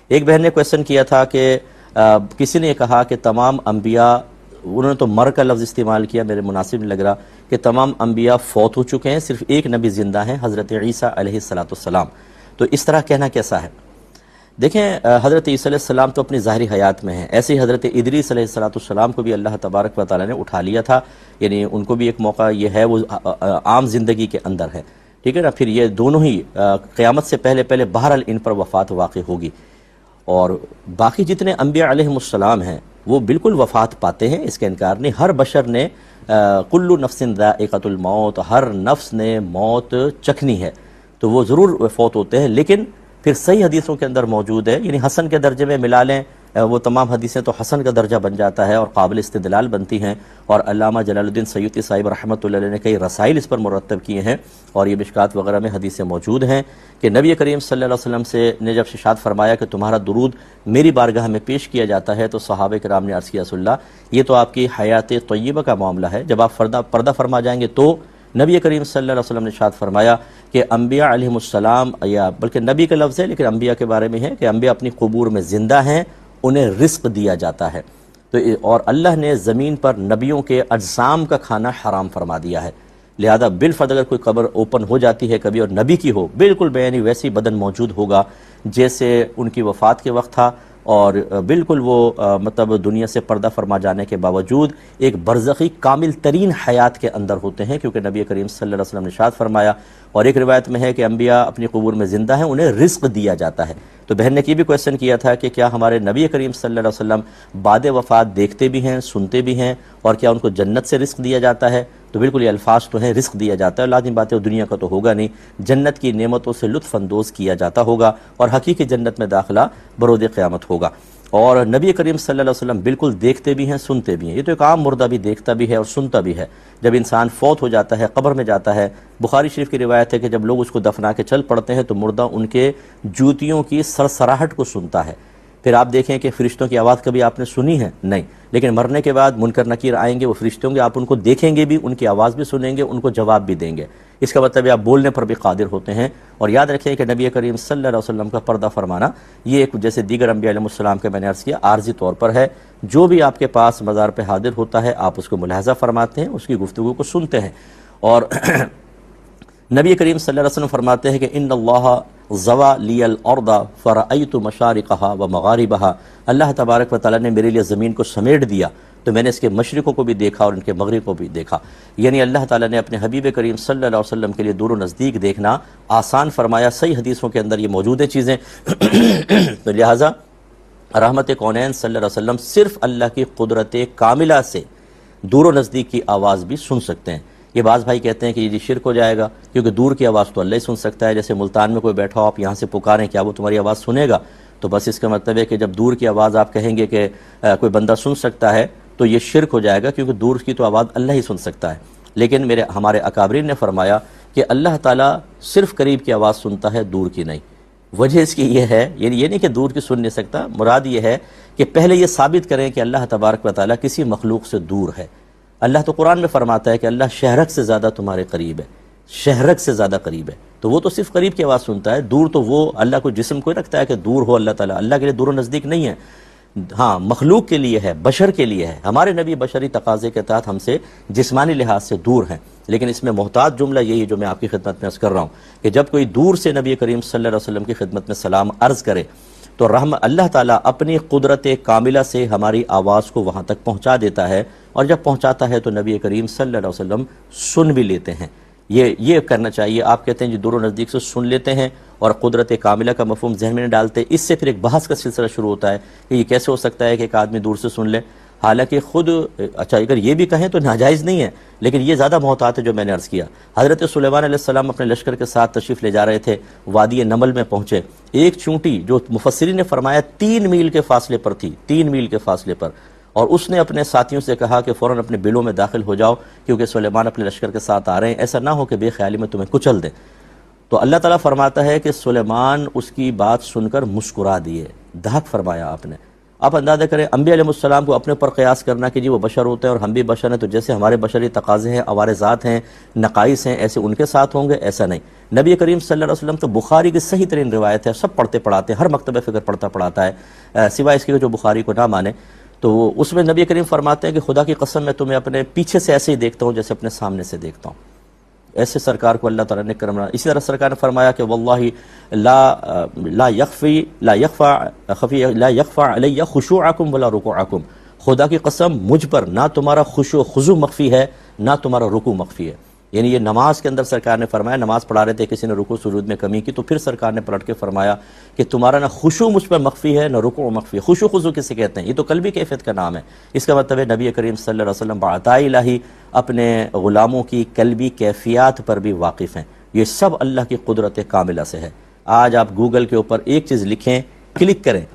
ایک بہن نے کویسچن کیا تھا کہ کسی نے کہا کہ تمام انبیاء، انہوں نے تو مر کا لفظ استعمال کیا، میرے مناسب نہیں لگ رہا، کہ تمام انبیاء فوت ہو چکے ہیں، صرف ایک نبی زندہ ہیں، حضرت عیسیٰ علیہ السلام، تو اس طرح کہنا کیسا ہے؟ دیکھیں حضرت عیسیٰ علیہ السلام تو اپنی ظاہری حیات میں ہیں، ایسے ہی حضرت ادریس علیہ السلام کو بھی اللہ تبارک و تعالیٰ نے اٹھا لیا تھا، یعنی ان کو بھی ایک موقع یہ ہے، وہ عام زندگی کے اندر ہے، ٹھیک ہے نا؟ پھر یہ دونوں ہی قیامت سے پہلے بہرحال ان پر وفات واقع ہوگی، اور باقی جتنے انبیاء علیہ السلام ہیں وہ بالکل وفات پاتے ہیں، اس کا انکار نہیں۔ ہر بشر نے کل نفس ذائقۃ الموت، ہر نفس نے موت چکھنی ہے، تو وہ ضرور فوت ہوتے ہیں، لیکن پھر صحیح حدیثوں کے اندر موجود ہے، یعنی حسن کے درجے میں ملا لیں وہ تمام حدیثیں تو حسن کا درجہ بن جاتا ہے اور قابل استدلال بنتی ہیں، اور علامہ جلال الدین سیوطی صاحب رحمۃ اللہ علیہ نے کئی رسائل اس پر مرتب کیے ہیں، اور یہ مشکات وغیرہ میں حدیثیں موجود ہیں کہ نبی کریم صلی اللہ علیہ وسلم سے نے جب ارشاد فرمایا کہ تمہارا درود میری بارگاہ میں پیش کیا جاتا ہے، تو صحابہ کرام نے عرض کیا رسول اللہ یہ تو آپ کی حیات طیبہ کا معاملہ ہے، جب آپ پردہ فرما جائیں گے تو نبی کریم صلی اللہ علیہ وسلم نے ارشاد فرمایا کہ انبیاء علیہ السلام، یا بلکہ نبی کا لفظ ہے لیکن انبیاء کے بارے میں ہے کہ انبیاء اپنی قبور میں زندہ ہیں، انہیں رزق دیا جاتا ہے، تو اور اللہ نے زمین پر نبیوں کے اجسام کا کھانا حرام فرما دیا ہے، لہذا بالفرض اگر کوئی قبر اوپن ہو جاتی ہے کبھی اور نبی کی ہو، بالکل بیانی ویسی بدن موجود ہوگا جیسے ان کی وفات کے وقت تھا، اور بالکل وہ مطلب دنیا سے پردہ فرما جانے کے باوجود ایک برزخی کامل ترین حیات کے اندر ہوتے ہیں، کیونکہ نبی کریم صلی اللہ علیہ وسلم نے ارشاد فرمایا، اور ایک روایت میں ہے کہ انبیاء اپنی قبور میں زندہ ہیں، انہیں رزق دیا جاتا ہے۔ تو بہن نے یہ بھی کویسچن کیا تھا کہ کیا ہمارے نبی کریم صلی اللہ علیہ وسلم بعد وفات دیکھتے بھی ہیں، سنتے بھی ہیں، اور کیا ان کو جنت سے رزق دیا جاتا ہے؟ تو بالکل یہ الفاظ تو ہیں، رزق دیا جاتا ہے، لازم بات ہے دنیا کا تو ہوگا نہیں، جنت کی نعمتوں سے لطف اندوز کیا جاتا ہوگا، اور حقیقی جنت میں داخلہ برود قیامت ہوگا۔ اور نبی کریم صلی اللہ علیہ وسلم بالکل دیکھتے بھی ہیں، سنتے بھی ہیں، یہ تو ایک عام مردہ بھی دیکھتا بھی ہے اور سنتا بھی ہے۔ جب انسان فوت ہو جاتا ہے، قبر میں جاتا ہے، بخاری شریف کی روایت ہے کہ جب لوگ اس کو دفنا کے چل پڑتے ہیں تو مردہ ان کے جوتیوں کی سرسراہٹ کو سنتا ہے۔ پھر آپ دیکھیں کہ فرشتوں کی آواز کبھی آپ نے سنی ہے؟ نہیں، لیکن مرنے کے بعد منکر نکیر آئیں گے، وہ فرشتے ہوں گے، آپ ان کو دیکھیں گے بھی، ان کی آواز بھی سنیں گے، ان کو جواب بھی دیں گے، اس کا مطلب ہے آپ بولنے پر بھی قادر ہوتے ہیں۔ اور یاد رکھیں کہ نبی کریم صلی اللہ علیہ وسلم کا پردہ فرمانا یہ ایک جیسے دیگر انبیاء علیہ السلام کے میں نے عرض کیا عارضی طور پر ہے، جو بھی آپ کے پاس مزار پہ حاضر ہوتا ہے آپ اس کو ملاحظہ فرماتے ہیں، اس کی گفتگو کو سنتے ہیں۔ اور نبی کریم صلی اللہ علیہ وسلم فرماتے ہیں کہ ان اللہ زوا لی الارض فرأیت مشارقها ومغاربها، اللہ تبارک و تعالیٰ نے میرے لیے زمین کو سمیٹ دیا تو میں نے اس کے مشرقوں کو بھی دیکھا اور ان کے مغرب کو بھی دیکھا، یعنی اللہ تعالیٰ نے اپنے حبیب کریم صلی اللہ علیہ وسلم کے لیے دور و نزدیک دیکھنا آسان فرمایا۔ صحیح حدیثوں کے اندر یہ موجود ہیں چیزیں، تو لہٰذا رحمت کونین صلی اللہ علیہ وسلم صرف اللہ کی قدرت کاملہ سے دور و نزدیک کی آواز بھی سن سکتے ہیں۔ یہ بعض بھائی کہتے ہیں کہ یہ شرک ہو جائے گا کیونکہ دور کی آواز تو اللہ ہی سن سکتا ہے، جیسے ملتان میں کوئی بیٹھا ہو آپ یہاں سے پکاریں، کیا وہ تمہاری آواز سنے گا؟ تو بس اس کا مطلب ہے کہ جب دور کی آواز آپ کہیں گے کہ کوئی بندہ سن سکتا ہے تو یہ شرک ہو جائے گا، کیونکہ دور کی تو آواز اللہ ہی سن سکتا ہے۔ لیکن ہمارے اکابرین نے فرمایا کہ اللہ تعالیٰ صرف قریب کی آواز سنتا ہے، دور کی نہیں۔ وجہ اس کی یہ ہے، یعنی یہ نہیں کہ دور کی سن نہیں سکتا، مراد یہ ہے کہ پہلے یہ ثابت کریں کہ اللہ تبارک و تعالیٰ کسی مخلوق سے دور ہے۔ اللہ تو قرآن میں فرماتا ہے کہ اللہ شہرک سے زیادہ تمہارے قریب ہے، شہرک سے زیادہ قریب ہے، تو وہ تو صرف قریب کی آواز سنتا ہے، دور تو وہ اللہ کو جسم کو رکھتا ہے کہ دور ہو اللہ تعالیٰ، اللہ کے لیے دور و نزدیک نہیں ہے، ہاں مخلوق کے لیے ہے، بشر کے لیے ہے۔ ہمارے نبی بشری تقاضے کے تحت ہم سے جسمانی لحاظ سے دور ہیں، لیکن اس میں محتاط جملہ یہی ہے جو میں آپ کی خدمت میں عرض کر رہا ہوں کہ جب کوئی دور سے نبی کریم صلی اللہ علیہ وسلم کی خدمت میں سلام عرض کرے تو اللہ تعالیٰ اپنی قدرت کاملہ سے ہماری آواز کو وہاں تک پہنچا دیتا ہے، اور جب پہنچاتا ہے تو نبی کریم صلی اللہ علیہ وسلم سن بھی لیتے ہیں۔ یہ کرنا چاہیے۔ آپ کہتے ہیں جو دور و نزدیک سے سن لیتے ہیں اور قدرت کاملہ کا مفہوم ذہن میں نہیں ڈالتے، اس سے پھر ایک بحث کا سلسلہ شروع ہوتا ہے کہ یہ کیسے ہو سکتا ہے کہ ایک آدمی دور سے سن لے، حالانکہ خود اچھا اگر یہ بھی کہیں تو ناجائز نہیں ہے، لیکن یہ زیادہ محتاط ہے جو میں نے عرض کیا۔ حضرت سلیمان علیہ السلام اپنے لشکر کے ساتھ تشریف لے جا رہے تھے، وادی نمل میں پہنچے، ایک چونٹی جو مفسرین نے فرمایا 3 میل کے فاصلے پر تھی، 3 میل کے فاصلے پر، اور اس نے اپنے ساتھیوں سے کہا کہ فوراً اپنے بلوں میں داخل ہو جاؤ کیونکہ سلیمان اپنے لشکر کے ساتھ آ رہے ہیں، ایسا نہ ہو کہ بے خیالی میں تمہیں کچل دیں۔ تو اللہ تعالیٰ فرماتا ہے کہ سلیمان اس کی بات سن کر مسکرا دیے، دھک فرمایا آپ نے، آپ اندازہ کریں انبیاء علیہ السلام کو اپنے اوپر قیاس کرنا کہ جی وہ بشر ہوتے ہیں اور ہم بھی بشر ہیں، تو جیسے ہمارے بشری تقاضے ہیں، عوارضات ہیں، نقائص ہیں، ایسے ان کے ساتھ ہوں گے، ایسا نہیں۔ نبی کریم صلی اللہ علیہ وسلم تو بخاری کی صحیح ترین روایت ہے، سب پڑھتے پڑھاتے ہیں، ہر مکتبہ فکر پڑھتا پڑھاتا ہے، سوائے اس کے جو بخاری کو نہ مانے۔ تو اس میں نبی کریم فرماتے ہیں کہ خدا کی قسم میں تمہیں اپنے پیچھے سے ایسے ہی دیکھتا ہوں جیسے اپنے سامنے سے دیکھتا ہوں۔ ایسے سرکار کو اللہ تعالیٰ نے کرم رہا۔ اسی طرح سرکار نے فرمایا کہ واللہ لا یخفی علی خشوعکم ولا رکوعکم، خدا کی قسم مجھ پر نہ تمہارا خشوع خضوع مخفی ہے نہ تمہارا رکوع مخفی ہے۔ یعنی یہ نماز کے اندر سرکار نے فرمایا، نماز پڑھا رہے تھے، کسی نے رکوع سجود میں کمی کی تو پھر سرکار نے پلٹ کے فرمایا کہ تمہارا نہ خشوع مجھ پر مخفی ہے نہ رکوع مخفی ہے۔ خشوع خضوع کسے کہتے ہیں؟ یہ تو قلبی کیفیت کا نام ہے۔ اس کا مطلب ہے نبی کریم صلی اللہ علیہ وسلم بعطاء الہی اپنے غلاموں کی قلبی کیفیات پر بھی واقف ہیں۔ یہ سب اللہ کی قدرت کاملہ سے ہے۔ آج آپ گوگل کے اوپر ایک چیز لکھیں، کلک کریں،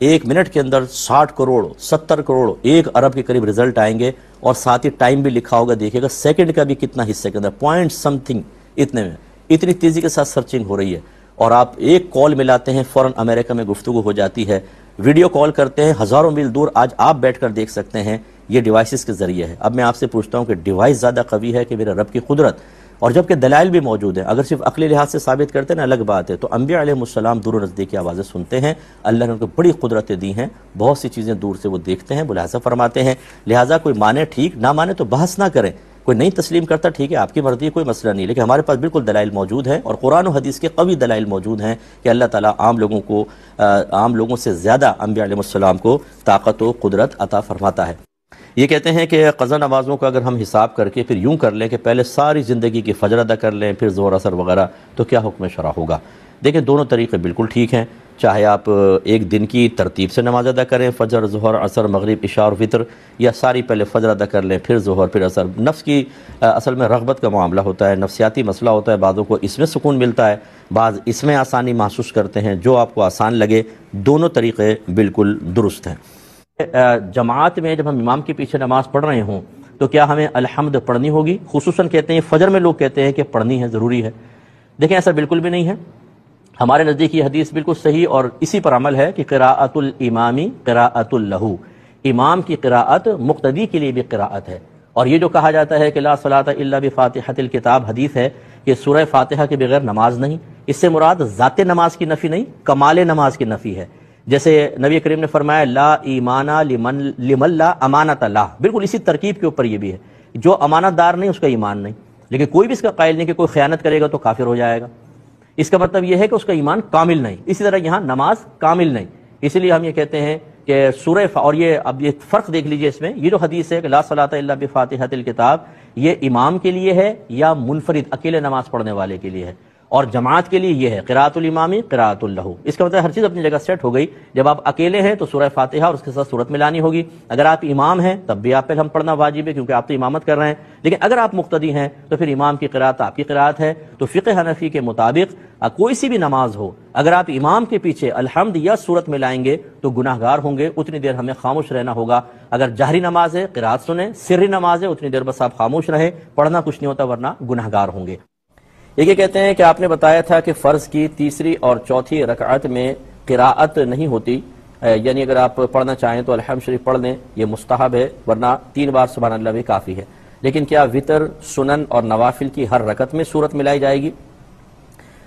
1 منٹ کے اندر 60 کروڑ 70 کروڑ 1 ارب کے قریب رزلٹ آئیں گے، اور ساتھ ہی ٹائم بھی لکھا ہوگا، دیکھیے گا سیکنڈ کا بھی کتنا حصے کے اندر پوائنٹ سم تھنگ اتنے میں، اتنی تیزی کے ساتھ سرچنگ ہو رہی ہے۔ اور آپ ایک کال ملاتے ہیں، فوراً امریکہ میں گفتگو ہو جاتی ہے، ویڈیو کال کرتے ہیں ہزاروں میل دور، آج آپ بیٹھ کر دیکھ سکتے ہیں، یہ ڈیوائسز کے ذریعے ہے۔ اب میں آپ سے پوچھتا ہوں کہ ڈیوائس زیادہ قوی ہے کہ میرے رب کی قدرت؟ اور جبکہ دلائل بھی موجود ہیں، اگر صرف عقلی لحاظ سے ثابت کرتے ہیں نا الگ بات ہے، تو انبیاء علیہ السلام دور و نزدیک کی آوازیں سنتے ہیں، اللہ نے ان کو بڑی قدرتیں دی ہیں، بہت سی چیزیں دور سے وہ دیکھتے ہیں، ملاحظہ فرماتے ہیں۔ لہٰذا کوئی مانے ٹھیک، نہ مانے تو بحث نہ کریں، کوئی نہیں تسلیم کرتا ٹھیک ہے، آپ کی مرضی ہے، کوئی مسئلہ نہیں، لیکن ہمارے پاس بالکل دلائل موجود ہیں، اور قرآن و حدیث کے قوی دلائل موجود ہیں کہ اللہ تعالیٰ عام لوگوں سے زیادہ انبیاء علیہ السلام کو طاقت و قدرت عطا فرماتا ہے۔ یہ کہتے ہیں کہ قضا نمازوں کا اگر ہم حساب کر کے پھر یوں کر لیں کہ پہلے ساری زندگی کی فجر ادا کر لیں پھر ظہر اثر وغیرہ، تو کیا حکم شرع ہوگا؟ دیکھیں دونوں طریقے بالکل ٹھیک ہیں، چاہے آپ ایک دن کی ترتیب سے نماز ادا کریں، فجر ظہر عصر مغرب عشاء اور وطر، یا ساری پہلے فجر ادا کر لیں پھر ظہر پھر عصر۔ نفس کی اصل میں رغبت کا معاملہ ہوتا ہے، نفسیاتی مسئلہ ہوتا ہے، بعضوں کو اس میں سکون ملتا ہے، بعض اس میں آسانی محسوس کرتے ہیں، جو آپ کو آسان لگے، دونوں طریقے بالکل درست ہیں۔ جماعت میں جب ہم امام کے پیچھے نماز پڑھ رہے ہوں تو کیا ہمیں الحمد پڑھنی ہوگی؟ خصوصاً کہتے ہیں فجر میں لوگ کہتے ہیں کہ پڑھنی ہے، ضروری ہے۔ دیکھیں ایسا بالکل بھی نہیں ہے، ہمارے نزدیک یہ حدیث بالکل صحیح اور اسی پر عمل ہے کہ قراءۃ الامام قراءۃ لہ، امام کی قراءت مقتدی کے لیے بھی قراءت ہے۔ اور یہ جو کہا جاتا ہے کہ لا صلاۃ الا بفاتحۃ الکتاب، حدیث ہے کہ سورہ فاتحہ کے بغیر نماز نہیں، اس سے مراد ذات نماز کی نفی نہیں، کمال نماز کی نفی ہے۔ جیسے نبی کریم نے فرمایا لا ایمان لمن لا امانت لا، بالکل اسی ترکیب کے اوپر یہ بھی ہے، جو امانت دار نہیں اس کا ایمان نہیں، لیکن کوئی بھی اس کا قائل نہیں کہ کوئی خیانت کرے گا تو کافر ہو جائے گا، اس کا مطلب یہ ہے کہ اس کا ایمان کامل نہیں۔ اسی طرح یہاں نماز کامل نہیں، اس لیے ہم یہ کہتے ہیں کہ سورہ اور یہ اب یہ فرق دیکھ لیجئے اس میں، یہ جو حدیث ہے کہ لا صلاۃ الا بفاتحۃ الکتاب، یہ امام کے لیے ہے یا منفرد اکیلے نماز پڑھنے والے کے لیے ہے؟ اور جماعت کے لیے یہ ہے قراءۃ الامام قراءۃ لہ۔ اس کا مطلب ہر چیز اپنی جگہ سیٹ ہو گئی۔ جب آپ اکیلے ہیں تو سورہ فاتحہ اور اس کے ساتھ سورت ملانی ہوگی، اگر آپ امام ہیں تب بھی آپ پہ ہم پڑھنا واجب ہے کیونکہ آپ تو امامت کر رہے ہیں، لیکن اگر آپ مقتدی ہیں تو پھر امام کی قراءت آپ کی قراءت ہے۔ تو فقہ حنفی کے مطابق کوئی سی بھی نماز ہو، اگر آپ امام کے پیچھے الحمد یا سورت ملائیں گے تو گناہ گار ہوں گے، اتنی دیر ہمیں خاموش رہنا ہوگا۔ اگر جہری نماز ہے قراءت سنیں، سری نماز ہے اتنی دیر بس آپ خاموش رہیں، پڑھنا کچھ نہیں ہوتا ورنہ گناہ گار ہوں گے۔ یہ کہتے ہیں کہ آپ نے بتایا تھا کہ فرض کی تیسری اور چوتھی رکعت میں قراءت نہیں ہوتی، یعنی اگر آپ پڑھنا چاہیں تو الحمد شریف پڑھ لیں، یہ مستحب ہے، ورنہ 3 بار سبحان اللہ بھی کافی ہے۔ لیکن کیا وطر، سنن اور نوافل کی ہر رکعت میں سورت ملائی جائے گی؟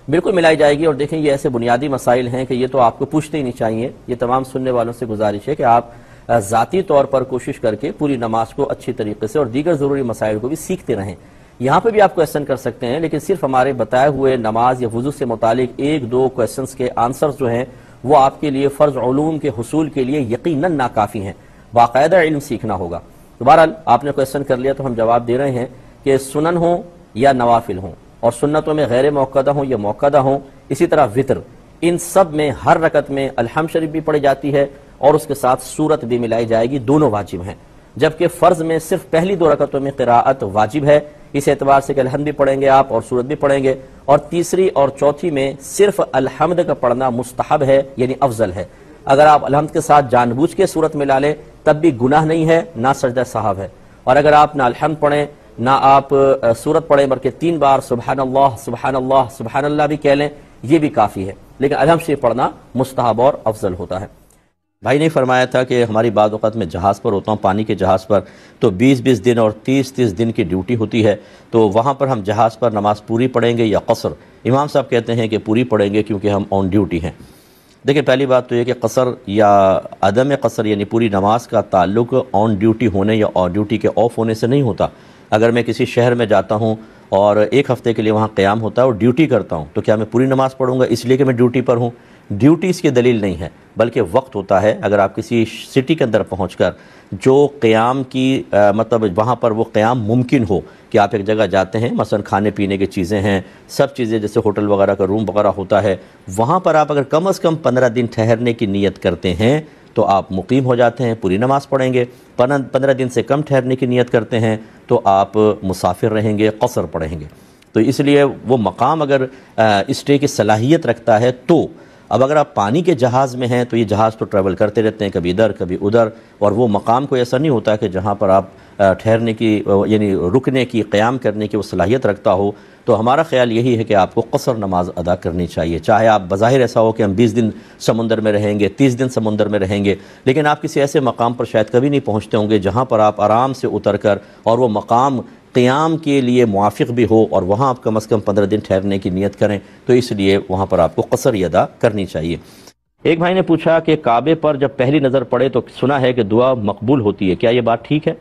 بالکل ملائی جائے گی۔ اور دیکھیں یہ ایسے بنیادی مسائل ہیں کہ یہ تو آپ کو پوچھتے ہی نہیں چاہیے، یہ تمام سننے والوں سے گزارش ہے کہ آپ ذاتی طور پر کوشش کر کے پوری نماز کو اچھی طریقے سے اور دیگر ضروری مسائل کو بھی سیکھتے رہیں۔ یہاں پہ بھی آپ کویسچن کر سکتے ہیں، لیکن صرف ہمارے بتائے ہوئے نماز یا وضو سے متعلق 1-2 کویسچنز کے آنسرز جو ہیں وہ آپ کے لیے فرض علوم کے حصول کے لیے یقیناً ناکافی ہیں، باقاعدہ علم سیکھنا ہوگا۔ تو بہرحال آپ نے کویسچن کر لیا تو ہم جواب دے رہے ہیں کہ سنن ہوں یا نوافل ہوں، اور سنتوں میں غیر موقدہ ہوں یا موقدہ ہوں، اسی طرح وطر، ان سب میں ہر رکعت میں الحمد شریف بھی پڑھی جاتی ہے اور اس کے ساتھ سورت بھی ملائی جائے گی، دونوں واجب ہیں۔ جبکہ فرض میں صرف پہلی 2 رکعتوں میں قراءت واجب ہے، اس اعتبار سے کہ الحمد بھی پڑھیں گے آپ اور سورت بھی پڑھیں گے، اور تیسری اور چوتھی میں صرف الحمد کا پڑھنا مستحب ہے، یعنی افضل ہے۔ اگر آپ الحمد کے ساتھ جان بوجھ کے سورت ملا لیں تب بھی گناہ نہیں ہے، نہ سجدہ سہو ہے، اور اگر آپ نہ الحمد پڑھیں نہ آپ سورت پڑھیں بلکہ 3 بار سبحان اللہ سبحان اللہ سبحان اللہ بھی کہہ لیں، یہ بھی کافی ہے، لیکن الحمد شریف پڑھنا مستحب اور افضل ہوتا ہے۔ بھائی نے فرمایا تھا کہ ہماری بعض اوقات میں جہاز پر ہوتا ہوں، پانی کے جہاز پر، تو 20 دن اور 30 دن کی ڈیوٹی ہوتی ہے، تو وہاں پر ہم جہاز پر نماز پوری پڑھیں گے یا قصر؟ امام صاحب کہتے ہیں کہ پوری پڑھیں گے کیونکہ ہم آن ڈیوٹی ہیں۔ دیکھیں، پہلی بات تو یہ کہ قصر یا عدم قصر یعنی پوری نماز کا تعلق آن ڈیوٹی ہونے یا آن ڈیوٹی کے آف ہونے سے نہیں ہوتا۔ اگر میں کسی شہر میں جاتا ہوں اور ایک ہفتے کے لیے وہاں قیام ہوتا ہے اور ڈیوٹی کرتا ہوں، تو کیا میں پوری نماز پڑھوں گا اس لیے کہ میں ڈیوٹی پر ہوں؟ ڈیوٹی اس کی دلیل نہیں ہے، بلکہ وقت ہوتا ہے۔ اگر آپ کسی سٹی کے اندر پہنچ کر جو قیام کی مطلب وہاں پر وہ قیام ممکن ہو کہ آپ ایک جگہ جاتے ہیں، مثلا کھانے پینے کی چیزیں ہیں، سب چیزیں جیسے ہوٹل وغیرہ کا روم وغیرہ ہوتا ہے، وہاں پر آپ اگر کم از کم 15 دن ٹھہرنے کی نیت کرتے ہیں تو آپ مقیم ہو جاتے ہیں، پوری نماز پڑھیں گے۔ 15 دن سے کم ٹھہرنے کی نیت کرتے ہیں تو آپ مسافر رہیں گے، قصر پڑھیں گے۔ تو اس لیے وہ مقام اگر اسٹے کی صلاحیت رکھتا ہے تو اب اگر آپ پانی کے جہاز میں ہیں تو یہ جہاز تو ٹریول کرتے رہتے ہیں، کبھی ادھر کبھی ادھر، اور وہ مقام کوئی ایسا نہیں ہوتا کہ جہاں پر آپ ٹھہرنے کی یعنی رکنے کی، قیام کرنے کی وہ صلاحیت رکھتا ہو۔ تو ہمارا خیال یہی ہے کہ آپ کو قصر نماز ادا کرنی چاہیے، چاہے آپ بظاہر ایسا ہو کہ ہم 20 دن سمندر میں رہیں گے، 30 دن سمندر میں رہیں گے، لیکن آپ کسی ایسے مقام پر شاید کبھی نہیں پہنچتے ہوں گے جہاں پر آپ آرام سے اتر کر اور وہ مقام قیام کے لیے موافق بھی ہو اور وہاں آپ کم از کم 15 دن ٹھہرنے کی نیت کریں، تو اس لیے وہاں پر آپ کو قصر ہی ادا کرنی چاہیے۔ ایک بھائی نے پوچھا کہ کعبے پر جب پہلی نظر پڑے تو سنا ہے کہ دعا مقبول ہوتی ہے، کیا یہ بات ٹھیک ہے؟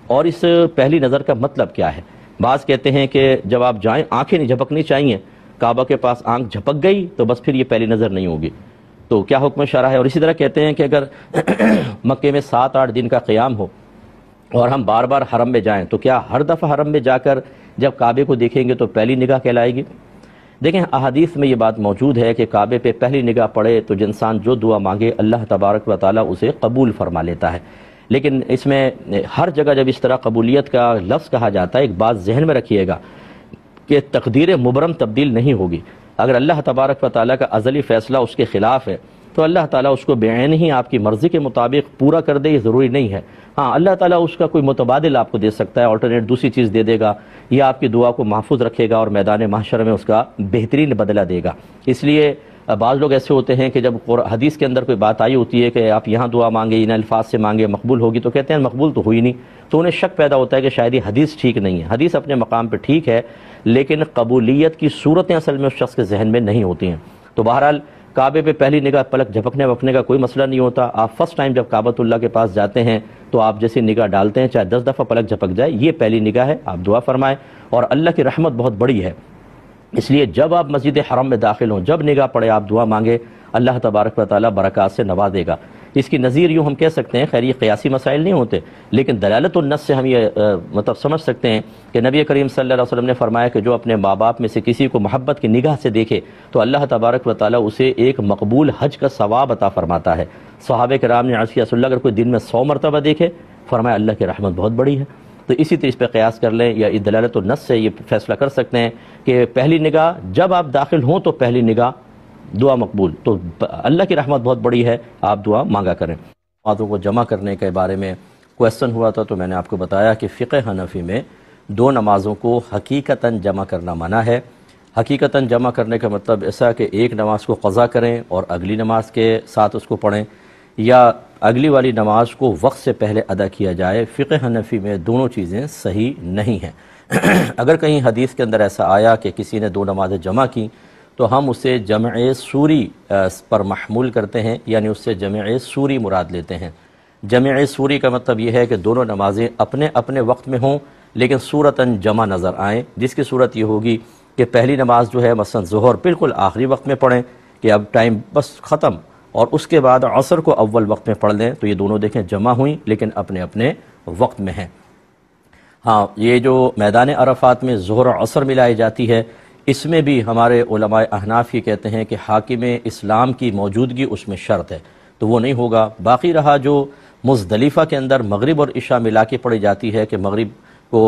اور اس پہلی نظر کا مطلب کیا ہے؟ بعض کہتے ہیں کہ جب آپ جائیں آنکھیں نہیں جھپکنی چاہیے، کعبہ کے پاس آنکھ جھپک گئی تو بس پھر یہ پہلی نظر نہیں ہوگی، تو کیا حکم شرع ہے؟ اور اسی طرح کہتے ہیں کہ اگر مکے میں 7-8 دن کا قیام ہو اور ہم بار بار حرم میں جائیں تو کیا ہر دفعہ حرم میں جا کر جب کعبے کو دیکھیں گے تو پہلی نگاہ کہلائے گی؟ دیکھیں، احادیث میں یہ بات موجود ہے کہ کعبے پہ پہلی نگاہ پڑے تو انسان جو دعا مانگے اللہ تبارک و تعالیٰ اسے قبول فرما لیتا ہے۔ لیکن اس میں ہر جگہ جب اس طرح قبولیت کا لفظ کہا جاتا ہے، ایک بات ذہن میں رکھیے گا کہ تقدیر مبرم تبدیل نہیں ہوگی۔ اگر اللہ تبارک و تعالیٰ کا ازلی فیصلہ اس کے خلاف ہے تو اللہ تعالیٰ اس کو بعین ہی آپ کی مرضی کے مطابق پورا کر دے، یہ ضروری نہیں ہے۔ ہاں، اللہ تعالیٰ اس کا کوئی متبادل آپ کو دے سکتا ہے، آلٹرنیٹ دوسری چیز دے دے گا، یا آپ کی دعا کو محفوظ رکھے گا اور میدان محشر میں اس کا بہترین بدلہ دے گا۔ اس لیے بعض لوگ ایسے ہوتے ہیں کہ جب حدیث کے اندر کوئی بات آئی ہوتی ہے کہ آپ یہاں دعا مانگے، ان الفاظ سے مانگے، مقبول ہوگی، تو کہتے ہیں مقبول تو ہوئی نہیں، تو انہیں شک پیدا ہوتا ہے کہ شاید یہ حدیث ٹھیک نہیں ہے۔ حدیث اپنے مقام پہ ٹھیک ہے، لیکن قبولیت کی صورتیں اصل میں اس شخص کے ذہن میں نہیں ہوتی ہیں۔ تو بہرحال کعبے پہ پہلی نگاہ پلک جھپکنے وپکنے کا کوئی مسئلہ نہیں ہوتا۔ آپ فرسٹ ٹائم جب کعبۃ اللہ کے پاس جاتے ہیں تو آپ جیسے نگاہ ڈالتے ہیں، چاہے 10 دفعہ پلک جھپک جائے، یہ پہلی نگاہ ہے، آپ دعا فرمائیں، اور اللہ کی رحمت بہت بڑی ہے، اس لیے جب آپ مسجد حرم میں داخل ہوں، جب نگاہ پڑے آپ دعا مانگے، اللہ تبارک و تعالیٰ برکات سے نوازے گا۔ اس کی نظیر یوں ہم کہہ سکتے ہیں، خیر یہ قیاسی مسائل نہیں ہوتے، لیکن دلالت النص سے ہم یہ مطلب سمجھ سکتے ہیں کہ نبی کریم صلی اللہ علیہ وسلم نے فرمایا کہ جو اپنے ماں باپ میں سے کسی کو محبت کی نگاہ سے دیکھے تو اللہ تبارک و تعالیٰ اسے ایک مقبول حج کا ثواب عطا فرماتا ہے۔ صحابہ کرام نے عرض کیا، رسول اللہ اگر کوئی دن میں 100 مرتبہ دیکھے، فرمایا اللہ کی رحمت بہت بڑی ہے۔ تو اسی طرح اس پہ قیاس کر لیں، یا دلالت النص سے یہ فیصلہ کر سکتے ہیں کہ پہلی نگاہ جب آپ داخل ہوں تو پہلی نگاہ دعا مقبول، تو اللہ کی رحمت بہت بڑی ہے، آپ دعا مانگا کریں۔ باتوں کو جمع کرنے کے بارے میں کویسچن ہوا تھا تو میں نے آپ کو بتایا کہ فقہ حنفی میں 2 نمازوں کو حقیقتاً جمع کرنا منع ہے۔ حقیقتاً جمع کرنے کا مطلب ایسا کہ ایک نماز کو قضا کریں اور اگلی نماز کے ساتھ اس کو پڑھیں، یا اگلی والی نماز کو وقت سے پہلے ادا کیا جائے۔ فقہ حنفی میں دونوں چیزیں صحیح نہیں ہیں۔ اگر کہیں حدیث کے اندر ایسا آیا کہ کسی نے 2 نمازیں جمع کی تو ہم اسے جمع سوری پر محمول کرتے ہیں، یعنی اس سے جمع سوری مراد لیتے ہیں۔ جمع سوری کا مطلب یہ ہے کہ دونوں نمازیں اپنے اپنے وقت میں ہوں لیکن صورتاً جمع نظر آئیں، جس کی صورت یہ ہوگی کہ پہلی نماز جو ہے مثلا ظہر بالکل آخری وقت میں پڑھیں کہ اب ٹائم بس ختم، اور اس کے بعد عصر کو اول وقت میں پڑھ لیں، تو یہ دونوں دیکھیں جمع ہوئیں لیکن اپنے اپنے وقت میں ہیں۔ ہاں، یہ جو میدان عرفات میں ظہر و عصر ملائی جاتی ہے، اس میں بھی ہمارے علماء احناف یہ کہتے ہیں کہ حاکم اسلام کی موجودگی اس میں شرط ہے، تو وہ نہیں ہوگا۔ باقی رہا جو مزدلفہ کے اندر مغرب اور عشاء ملا کے پڑھی جاتی ہے کہ مغرب کو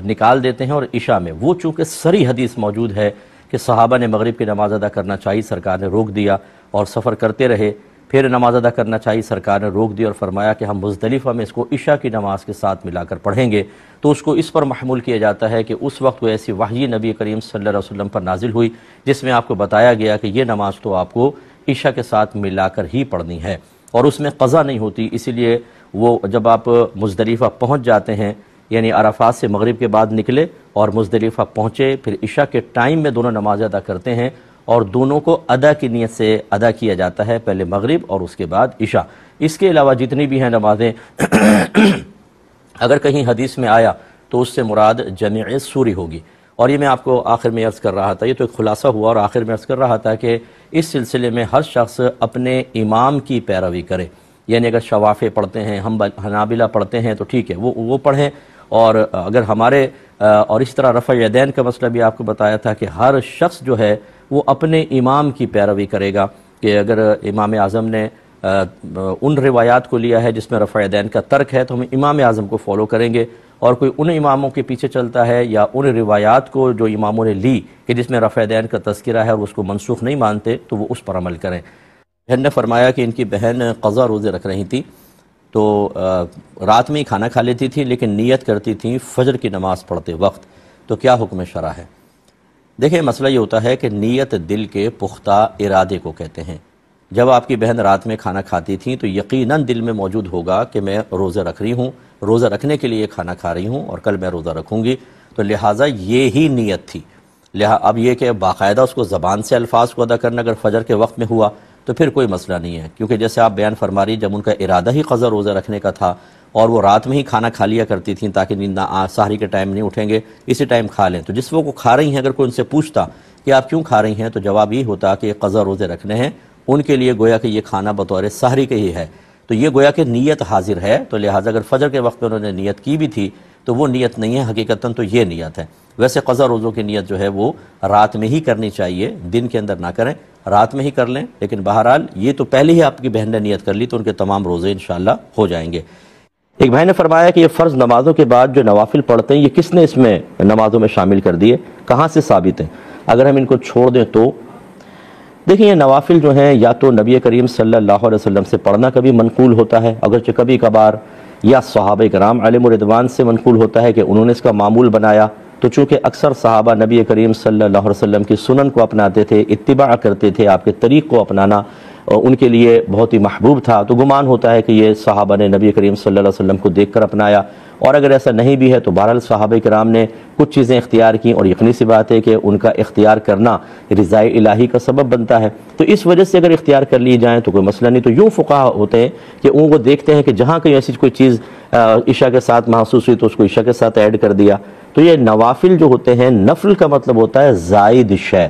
نکال دیتے ہیں اور عشاء میں، وہ چونکہ صریح حدیث موجود ہے کہ صحابہ نے مغرب کی نماز ادا کرنا چاہیے، سرکار نے روک دیا اور سفر کرتے رہے، پھر نماز ادا کرنا چاہیے، سرکار نے روک دیا اور فرمایا کہ ہم مزدلفہ میں اس کو عشاء کی نماز کے ساتھ ملا کر پڑھیں گے، تو اس کو اس پر محمول کیا جاتا ہے کہ اس وقت کوئی ایسی وحی نبی کریم صلی اللہ علیہ وسلم پر نازل ہوئی جس میں آپ کو بتایا گیا کہ یہ نماز تو آپ کو عشاء کے ساتھ ملا کر ہی پڑھنی ہے۔ اور اس میں قضا نہیں ہوتی، اسی لیے وہ جب آپ مزدلفہ پہنچ جاتے ہیں، یعنی عرفات سے مغرب کے بعد نکلے اور مزدلفہ پہنچے، پھر عشاء کے ٹائم میں دونوں نماز ادا کرتے ہیں، اور دونوں کو ادا کی نیت سے ادا کیا جاتا ہے، پہلے مغرب اور اس کے بعد عشاء۔ اس کے علاوہ جتنی بھی ہیں نمازیں اگر کہیں حدیث میں آیا تو اس سے مراد جمع سوری ہوگی۔ اور یہ میں آپ کو آخر میں عرض کر رہا تھا، یہ تو ایک خلاصہ ہوا، اور آخر میں عرض کر رہا تھا کہ اس سلسلے میں ہر شخص اپنے امام کی پیروی کرے، یعنی اگر شوافع پڑھتے ہیں، حنابلہ پڑھتے ہیں تو ٹھیک ہے وہ پڑھیں، اور اگر ہمارے اور اس طرح رفع یدین کا مسئلہ بھی آپ کو بتایا تھا کہ ہر شخص جو ہے وہ اپنے امام کی پیروی کرے گا، کہ اگر امام اعظم نے ان روایات کو لیا ہے جس میں رفع یدین کا ترک ہے تو ہم امام اعظم کو فالو کریں گے، اور کوئی ان اماموں کے پیچھے چلتا ہے یا ان روایات کو جو اماموں نے لی کہ جس میں رفع یدین کا تذکرہ ہے اور اس کو منسوخ نہیں مانتے تو وہ اس پر عمل کریں۔ بہن نے فرمایا کہ ان کی بہن قضا روزے رکھ رہی تھی تو رات میں ہی کھانا کھا لیتی تھی، لیکن نیت کرتی تھیں فجر کی نماز پڑھتے وقت، تو کیا حکم شرع ہے؟ دیکھیں مسئلہ یہ ہوتا ہے کہ نیت دل کے پختہ ارادے کو کہتے ہیں۔ جب آپ کی بہن رات میں کھانا کھاتی تھیں تو یقیناً دل میں موجود ہوگا کہ میں روزہ رکھ رہی ہوں، روزہ رکھنے کے لیے کھانا کھا رہی ہوں اور کل میں روزہ رکھوں گی، تو لہٰذا یہ ہی نیت تھی۔ اب یہ کہ باقاعدہ اس کو زبان سے الفاظ کو ادا کرنا اگر فجر کے وقت میں ہوا تو پھر کوئی مسئلہ نہیں ہے، کیونکہ جیسے آپ بیان فرما رہی جب ان کا ارادہ ہی قضا روزہ رکھنے کا تھا اور وہ رات میں ہی کھانا کھا لیا کرتی تھیں تاکہ نیند نہ سحری کے ٹائم نہیں اٹھیں گے، اسی ٹائم کھا لیں، تو جس وقت وہ کھا رہی ہیں اگر کوئی ان سے پوچھتا کہ آپ کیوں کھا رہی ہیں تو جواب یہ ہوتا کہ یہ قضا روزے رکھنے ہیں، ان کے لیے گویا کہ یہ کھانا بطور سحری کے ہی ہے، تو یہ گویا کہ نیت حاضر ہے، تو لہٰذا اگر فجر کے وقت میں انہوں نے نیت کی بھی تھی تو وہ نیت نہیں ہے، حقیقتاً تو یہ نیت ہے۔ ویسے قضا روزوں کی نیت جو ہے وہ رات میں ہی کرنی چاہیے، دن کے اندر نہ کریں، رات میں ہی کر لیں، لیکن بہرحال یہ تو پہلے ہی آپ کی بہن نے نیت کر لی تو ان کے تمام روزے انشاءاللہ ہو جائیں گے۔ ایک بھائی نے فرمایا کہ یہ فرض نمازوں کے بعد جو نوافل پڑھتے ہیں یہ کس نے اس میں نمازوں میں شامل کر دیے، کہاں سے ثابت ہیں، اگر ہم ان کو چھوڑ دیں تو؟ دیکھیں یہ نوافل جو ہیں یا تو نبی کریم صلی اللہ علیہ وسلم سے پڑھنا کبھی منقول ہوتا ہے اگرچہ کبھی کبھار، یا صحابہ کرام علیہم رضوان سے منقول ہوتا ہے کہ انہوں نے اس کا معمول بنایا، تو چونکہ اکثر صحابہ نبی کریم صلی اللہ علیہ وسلم کی سنن کو اپناتے تھے، اتباع کرتے تھے، آپ کے طریق کو اپنانا ان کے لیے بہت ہی محبوب تھا، تو گمان ہوتا ہے کہ یہ صحابہ نے نبی کریم صلی اللہ علیہ وسلم کو دیکھ کر اپنایا، اور اگر ایسا نہیں بھی ہے تو بہرحال صحابہ کرام نے کچھ چیزیں اختیار کی، اور یقینی سی بات ہے کہ ان کا اختیار کرنا رضائے الہی کا سبب بنتا ہے، تو اس وجہ سے اگر اختیار کر لی جائیں تو کوئی مسئلہ نہیں۔ تو یوں فقہا ہوتے ہیں کہ ان کو دیکھتے ہیں کہ جہاں کہیں ایسی کوئی چیز عشاء کے ساتھ محسوس ہوئی تو اس کو عشاء کے ساتھ ایڈ کر دیا۔ تو یہ نوافل جو ہوتے ہیں، نفل کا مطلب ہوتا ہے زائد شے،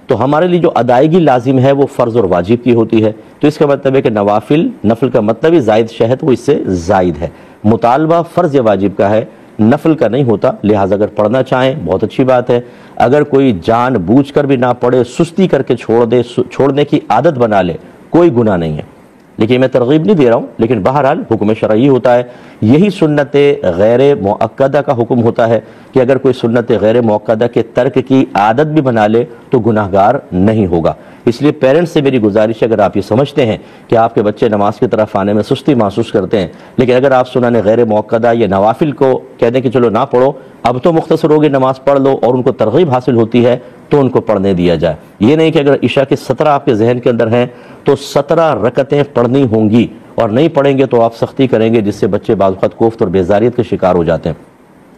تو ہمارے لیے جو ادائیگی لازم ہے وہ فرض اور واجب کی ہوتی ہے، تو اس کا مطلب ہے کہ نوافل، نفل کا مطلب ہی زائد شے ہے تو وہ اس سے زائد ہے، مطالبہ فرض یا واجب کا ہے، نفل کا نہیں ہوتا، لہٰذا اگر پڑھنا چاہیں بہت اچھی بات ہے، اگر کوئی جان بوجھ کر بھی نہ پڑھے، سستی کر کے چھوڑ دے، چھوڑنے کی عادت بنا لے، کوئی گناہ نہیں ہے، لیکن میں ترغیب نہیں دے رہا ہوں، لیکن بہرحال حکم شرعی ہوتا ہے۔ یہی سنت غیر مؤکدہ کا حکم ہوتا ہے کہ اگر کوئی سنت غیر مؤکدہ کے ترک کی عادت بھی بنا لے تو گناہگار نہیں ہوگا۔ اس لیے پیرنٹس سے میری گزارش ہے، اگر آپ یہ سمجھتے ہیں کہ آپ کے بچے نماز کی طرف آنے میں سستی محسوس کرتے ہیں، لیکن اگر آپ سنن غیر مؤکدہ یا نوافل کو کہہ دیں کہ چلو نہ پڑھو، اب تو مختصر ہوگی نماز پڑھ لو، اور ان کو ترغیب حاصل ہوتی ہے تو ان کو پڑھنے دیا جائے۔ یہ نہیں کہ اگر عشاء کے 17 آپ کے ذہن کے اندر ہیں تو 17 رکعتیں پڑھنی ہوں گی، اور نہیں پڑھیں گے تو آپ سختی کریں گے، جس سے بچے بعض اوقات کوفت اور بیزاریت کے شکار ہو جاتے ہیں۔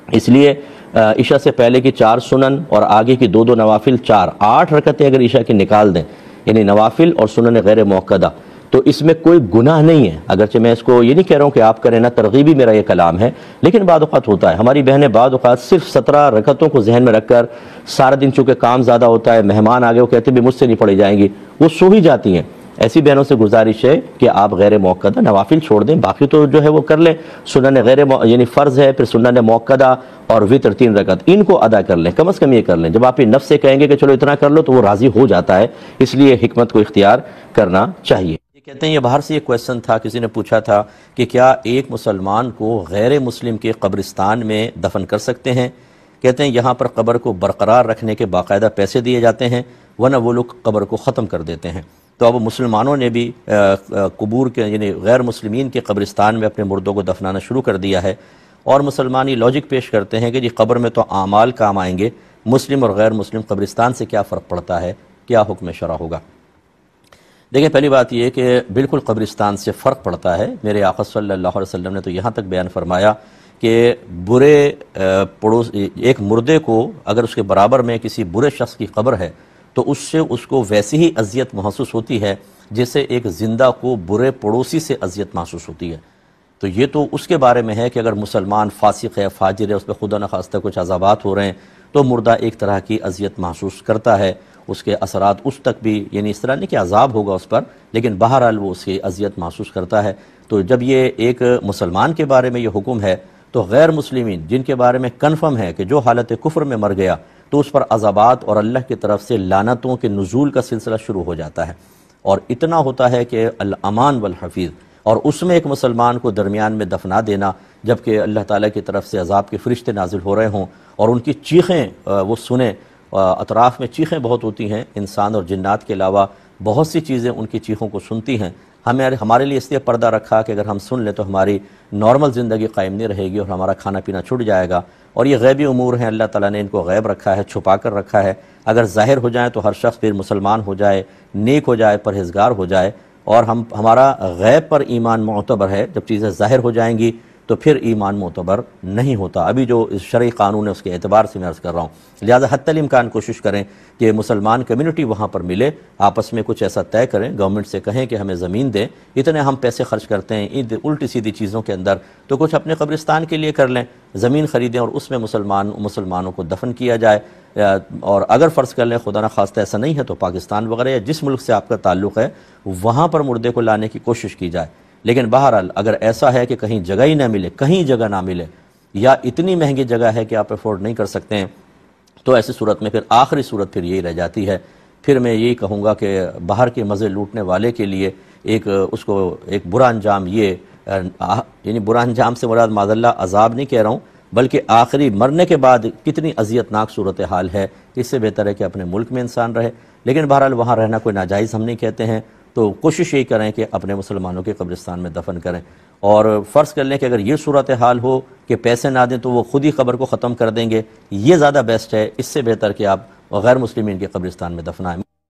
اس لیے عشاء سے پہلے کی 4 سنن اور آگے کی 2 نوافل، 8 رکعتیں اگر عشاء کی نکال دیں، یعنی نوافل اور سنن غیر مؤکدہ، تو اس میں کوئی گناہ نہیں ہے۔ اگرچہ میں اس کو یہ نہیں کہہ رہا ہوں کہ آپ کریں نا، ترغیبی میرا یہ کلام ہے، لیکن بعض اوقات ہوتا ہے، ہماری بہنیں بعض اوقات صرف 17 رکعتوں کو ذہن میں رکھ کر سارا دن، چونکہ کام زیادہ ہوتا ہے، مہمان آگے، وہ کہتے بھی مجھ سے نہیں پڑھی جائیں گی، وہ سو ہی جاتی ہیں۔ ایسی بہنوں سے گزارش ہے کہ آپ غیر مؤکدہ نوافل چھوڑ دیں، باقی تو جو ہے وہ کر لیں، سنن یعنی فرض ہے، پھر سنن مؤکدہ اور وتر 3 رکعت، ان کو ادا کر لیں، کم از کم یہ کر لیں۔ جب آپ یہ نفس سے کہیں گے کہ چلو اتنا کر لو تو وہ راضی ہو جاتا ہے، اس لیے حکمت کو اختیار کرنا چاہیے۔ کہتے ہیں یہ باہر سے یہ کویسچن تھا، کسی نے پوچھا تھا کہ کیا ایک مسلمان کو غیر مسلم کے قبرستان میں دفن کر سکتے ہیں؟ کہتے ہیں یہاں پر قبر کو برقرار رکھنے کے باقاعدہ پیسے دیے جاتے ہیں، ورنہ وہ لوگ قبر کو ختم کر دیتے ہیں۔ تو اب مسلمانوں نے بھی قبور کے یعنی غیر مسلمین کے قبرستان میں اپنے مردوں کو دفنانا شروع کر دیا ہے، اور مسلمان یہ لاجک پیش کرتے ہیں کہ جی قبر میں تو اعمال کام آئیں گے، مسلم اور غیر مسلم قبرستان سے کیا فرق پڑتا ہے، کیا حکم شرع ہوگا؟ دیکھیں پہلی بات یہ کہ بالکل قبرستان سے فرق پڑتا ہے. میرے آقا صلی اللہ علیہ وسلم نے تو یہاں تک بیان فرمایا کہ برے پڑوس ایک مردے کو اگر اس کے برابر میں کسی برے شخص کی قبر ہے تو اس سے اس کو ویسی ہی اذیت محسوس ہوتی ہے جیسے ایک زندہ کو برے پڑوسی سے اذیت محسوس ہوتی ہے. تو یہ تو اس کے بارے میں ہے کہ اگر مسلمان فاسق ہے، فاجر ہے، اس پہ خدا نخواستہ کچھ عذابات ہو رہے ہیں تو مردہ ایک طرح کی اذیت محسوس کرتا ہے. اس کے اثرات اس تک بھی، یعنی اس طرح نہیں کہ عذاب ہوگا اس پر، لیکن بہرحال وہ اس کی اذیت محسوس کرتا ہے. تو جب یہ ایک مسلمان کے بارے میں یہ حکم ہے تو غیر مسلمین جن کے بارے میں کنفرم ہے کہ جو حالت کفر میں مر گیا تو اس پر عذابات اور اللہ کی طرف سے لعنتوں کے نزول کا سلسلہ شروع ہو جاتا ہے. اور اتنا ہوتا ہے کہ الامان والحفیظ، اور اس میں ایک مسلمان کو درمیان میں دفنا دینا جبکہ اللہ تعالیٰ کی طرف سے عذاب کے فرشتے نازل ہو رہے ہوں اور ان کی چیخیں وہ سنیں. اطراف میں چیخیں بہت ہوتی ہیں، انسان اور جنات کے علاوہ بہت سی چیزیں ان کی چیخوں کو سنتی ہیں. ہمارے لیے اس لیے پردہ رکھا کہ اگر ہم سن لیں تو ہماری نارمل زندگی قائم نہیں رہے گی اور ہمارا کھانا پینا چھوٹ جائے گا. اور یہ غیبی امور ہیں، اللہ تعالیٰ نے ان کو غیب رکھا ہے، چھپا کر رکھا ہے. اگر ظاہر ہو جائیں تو ہر شخص پھر مسلمان ہو جائے، نیک ہو جائے، پرہیزگار ہو جائے. اور ہمارا غیب پر ایمان معتبر ہے. جب چیزیں ظاہر ہو جائیں گی تو پھر ایمان معتبر نہیں ہوتا. ابھی جو شرعی قانون ہے اس کے اعتبار سے میں عرض کر رہا ہوں. لہٰذا حتی الامکان کوشش کریں کہ مسلمان کمیونٹی وہاں پر ملے، آپس میں کچھ ایسا طے کریں، گورنمنٹ سے کہیں کہ ہمیں زمین دیں، اتنے ہم پیسے خرچ کرتے ہیں الٹی سیدھی چیزوں کے اندر، تو کچھ اپنے قبرستان کے لیے کر لیں، زمین خریدیں اور اس میں مسلمانوں کو دفن کیا جائے. اور اگر فرض کر لیں خدا نخواستہ ایسا نہیں ہے تو پاکستان وغیرہ یا جس ملک سے آپ کا تعلق ہے وہاں پر مردے کو لانے کی کوشش کی جائے. لیکن بہرحال اگر ایسا ہے کہ کہیں جگہ ہی نہ ملے، کہیں جگہ نہ ملے، یا اتنی مہنگی جگہ ہے کہ آپ افورڈ نہیں کر سکتے ہیں، تو ایسی صورت میں پھر آخری صورت پھر یہی رہ جاتی ہے. پھر میں یہی کہوں گا کہ باہر کے مزے لوٹنے والے کے لیے اس کو ایک برا انجام، یعنی برا انجام سے مراد معاذ اللہ عذاب نہیں کہہ رہا ہوں، بلکہ آخری مرنے کے بعد کتنی اذیت ناک صورتحال ہے. اس سے بہتر ہے کہ اپنے ملک میں انسان رہے. لیکن بہرحال وہاں رہنا کوئی ناجائز ہم نہیں کہتے ہیں، تو کوشش یہی کریں کہ اپنے مسلمانوں کے قبرستان میں دفن کریں. اور فرض کر لیں کہ اگر یہ صورتحال ہو کہ پیسے نہ دیں تو وہ خود ہی قبر کو ختم کر دیں گے، یہ زیادہ بیسٹ ہے. اس سے بہتر کہ آپ غیر مسلمین کے قبرستان میں دفنائیں.